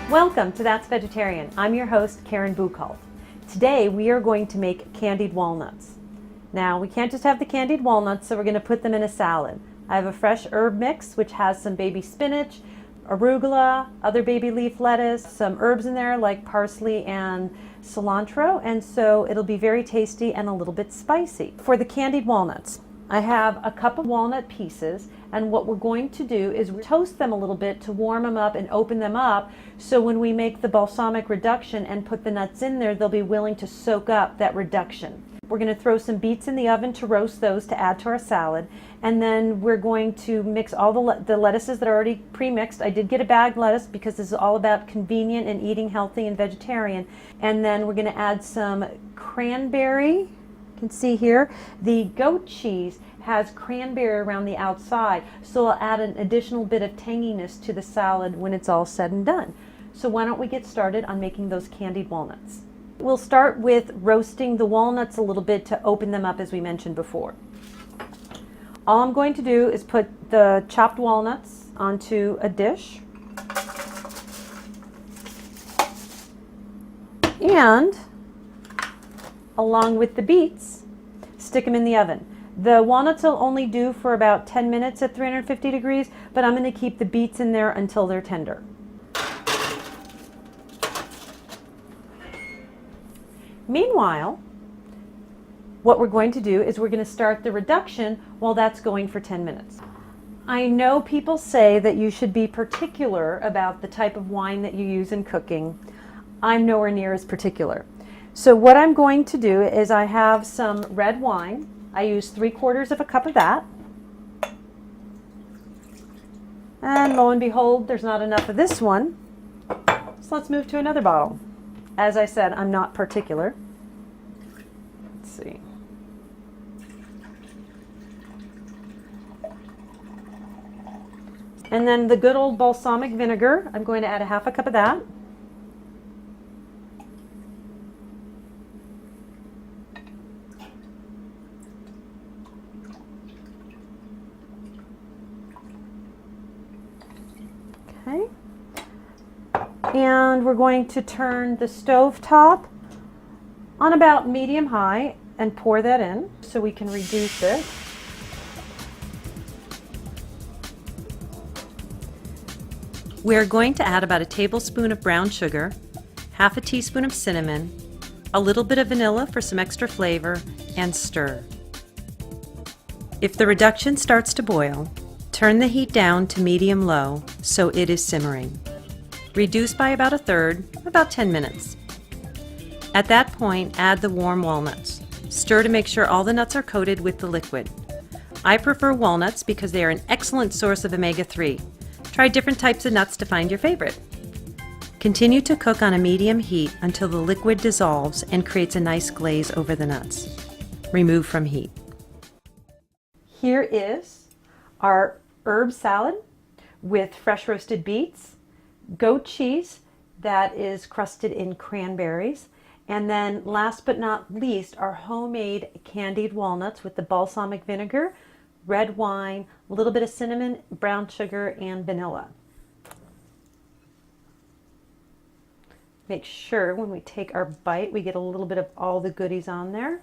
Welcome to That's Vegetarian. I'm your host, Karen Buchholz. Today we are going to make candied walnuts. Now we can't just have the candied walnuts, so we're going to put them in a salad. I have a fresh herb mix which has some baby spinach, arugula, other baby leaf lettuce, some herbs in there like parsley and cilantro, and so it'll be very tasty and a little bit spicy. For the candied walnuts, I have a cup of walnut pieces, and what we're going to do is toast them a little bit to warm them up and open them up, so when we make the balsamic reduction and put the nuts in there, they'll be willing to soak up that reduction. We're going to throw some beets in the oven to roast those to add to our salad, and then we're going to mix all the lettuces that are already pre-mixed. I did get a bagged lettuce because this is all about convenient and eating healthy and vegetarian. And then we're going to add some cranberry. You can see here the goat cheese has cranberry around the outside, so I'll add an additional bit of tanginess to the salad when it's all said and done. So why don't we get started on making those candied walnuts. We'll start with roasting the walnuts a little bit to open them up, as we mentioned before. All I'm going to do is put the chopped walnuts onto a dish, and along with the beets, stick them in the oven. The walnuts will only do for about 10 minutes at 350 degrees, but I'm going to keep the beets in there until they're tender. Meanwhile, what we're going to do is we're going to start the reduction while that's going for 10 minutes. I know people say that you should be particular about the type of wine that you use in cooking. I'm nowhere near as particular. So what I'm going to do is I have some red wine. I use 3/4 of a cup of that. And lo and behold, there's not enough of this one. So let's move to another bottle. As I said, I'm not particular. Let's see. And then the good old balsamic vinegar, I'm going to add a 1/2 cup of that. Okay. And we're going to turn the stove top on about medium high and pour that in so we can reduce it. We're going to add about a tablespoon of brown sugar, 1/2 teaspoon of cinnamon, a little bit of vanilla for some extra flavor, and stir. If the reduction starts to boil, turn the heat down to medium-low so it is simmering. Reduce by about 1/3, about 10 minutes. At that point, add the warm walnuts. Stir to make sure all the nuts are coated with the liquid. I prefer walnuts because they are an excellent source of omega-3. Try different types of nuts to find your favorite. Continue to cook on a medium heat until the liquid dissolves and creates a nice glaze over the nuts. Remove from heat. Here is our herb salad with fresh roasted beets, goat cheese that is crusted in cranberries, and then last but not least, our homemade candied walnuts with the balsamic vinegar, red wine, a little bit of cinnamon, brown sugar, and vanilla. Make sure when we take our bite, we get a little bit of all the goodies on there.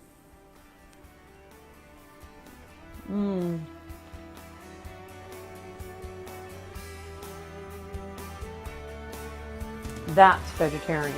That's vegetarian.